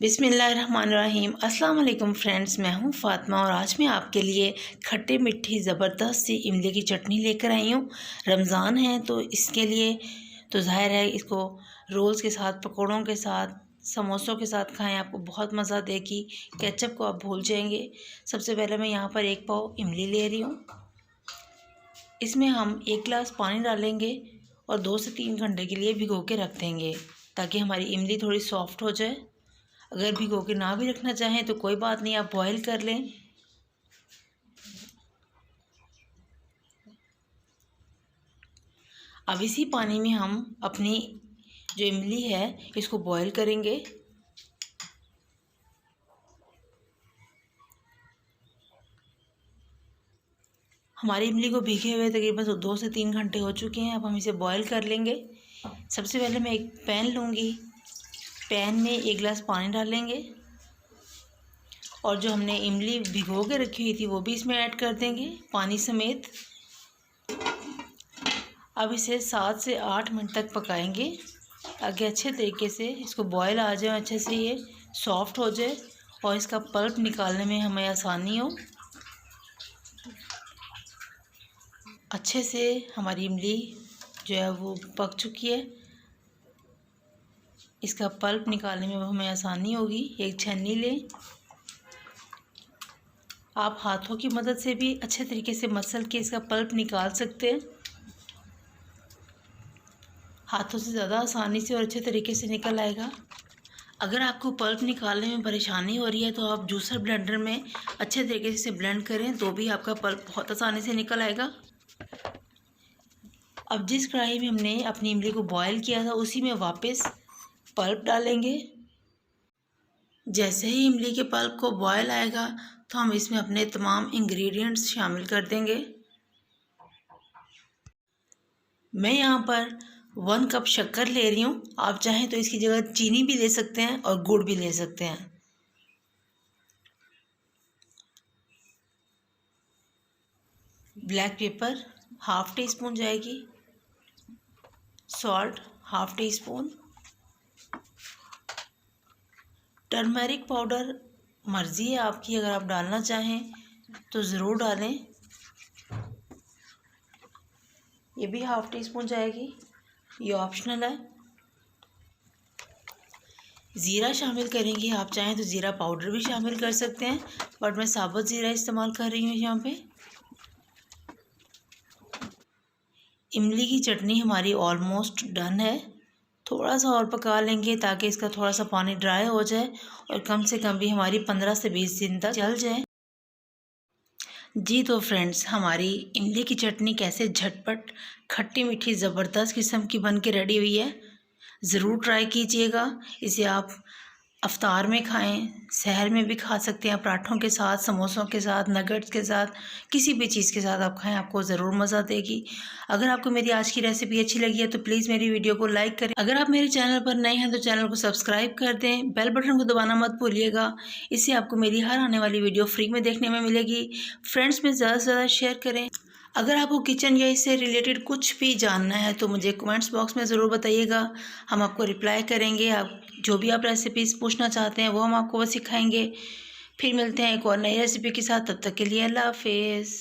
बिस्मिल्लाहिर्रहमानिर्रहीम। अस्सलाम वालेकुम फ्रेंड्स, मैं हूं फ़ातिमा और आज मैं आपके लिए खट्टी मीठी ज़बरदस्त सी इमली की चटनी लेकर आई हूं। रमज़ान है तो इसके लिए तो ज़ाहिर है इसको रोल्स के साथ, पकौड़ों के साथ, समोसों के साथ खाएं, आपको बहुत मज़ा देगी। केचप को आप भूल जाएंगे। सबसे पहले मैं यहाँ पर 1 पाव इमली ले रही हूँ। इसमें हम 1 गिलास पानी डालेंगे और 2 से 3 घंटे के लिए भिगो के रख देंगे ताकि हमारी इमली थोड़ी सॉफ्ट हो जाए। अगर भिगो के ना भी रखना चाहें तो कोई बात नहीं, आप बॉईल कर लें। अब इसी पानी में हम अपनी जो इमली है इसको बॉईल करेंगे। हमारी इमली को भीगे हुए तकरीबन 2 से 3 घंटे हो चुके हैं। अब हम इसे बॉईल कर लेंगे। सबसे पहले मैं एक पैन लूँगी। पैन में 1 गिलास पानी डालेंगे और जो हमने इमली भिगो के रखी हुई थी वो भी इसमें ऐड कर देंगे पानी समेत। अब इसे 7 से 8 मिनट तक पकाएंगे ताकि अच्छे तरीके से इसको बॉयल आ जाए, अच्छे से ये सॉफ्ट हो जाए और इसका पल्प निकालने में हमें आसानी हो। अच्छे से हमारी इमली जो है वो पक चुकी है। इसका पल्प निकालने में हमें आसानी होगी। एक छन्नी लें। आप हाथों की मदद से भी अच्छे तरीके से मसल के इसका पल्प निकाल सकते हैं। हाथों से ज़्यादा आसानी से और अच्छे तरीके से निकल आएगा। अगर आपको पल्प निकालने में परेशानी हो रही है तो आप जूसर ब्लेंडर में अच्छे तरीके से ब्लेंड करें तो भी आपका पल्प बहुत आसानी से निकल आएगा। अब जिस कढ़ाई में हमने अपनी इमली को बॉयल किया था उसी में वापस पल्प डालेंगे। जैसे ही इमली के पल्प को बॉयल आएगा तो हम इसमें अपने तमाम इंग्रेडिएंट्स शामिल कर देंगे। मैं यहाँ पर 1 कप शक्कर ले रही हूँ। आप चाहें तो इसकी जगह चीनी भी ले सकते हैं और गुड़ भी ले सकते हैं। ब्लैक पेपर ½ टी स्पून जाएगी। Salt ½ tea spoon. Turmeric powder मर्ज़ी है आपकी, अगर आप डालना चाहें तो ज़रूर डालें। ये भी ½ टी स्पून जाएगी, ये ऑप्शनल है। ज़ीरा शामिल करेंगे, आप चाहें तो ज़ीरा पाउडर भी शामिल कर सकते हैं, बट मैं साबुत ज़ीरा इस्तेमाल कर रही हूँ यहाँ पे। इमली की चटनी हमारी ऑलमोस्ट डन है। थोड़ा सा और पका लेंगे ताकि इसका थोड़ा सा पानी ड्राई हो जाए और कम से कम भी हमारी 15 से 20 दिन तक चल जाए। जी तो फ्रेंड्स, हमारी इमली की चटनी कैसे झटपट खट्टी मीठी ज़बरदस्त किस्म की बन के रेडी हुई है। ज़रूर ट्राई कीजिएगा। इसे आप अफ्तार में खाएं, सहर में भी खा सकते हैं, पराठों के साथ, समोसों के साथ, नगेट्स के साथ, किसी भी चीज़ के साथ आप खाएं, आपको ज़रूर मज़ा देगी। अगर आपको मेरी आज की रेसिपी अच्छी लगी है तो प्लीज़ मेरी वीडियो को लाइक करें। अगर आप मेरे चैनल पर नए हैं तो चैनल को सब्सक्राइब कर दें। बेल बटन को दबाना मत भूलिएगा। इससे आपको मेरी हर आने वाली वीडियो फ्री में देखने में मिलेगी। फ्रेंड्स में ज़्यादा से ज़्यादा शेयर करें। अगर आपको किचन या इससे रिलेटेड कुछ भी जानना है तो मुझे कमेंट्स बॉक्स में ज़रूर बताइएगा। हम आपको रिप्लाई करेंगे। आप जो भी आप रेसिपीज़ पूछना चाहते हैं वो हम आपको वो सिखाएंगे। फिर मिलते हैं एक और नई रेसिपी के साथ। तब तक के लिए अल्लाह हाफिज़।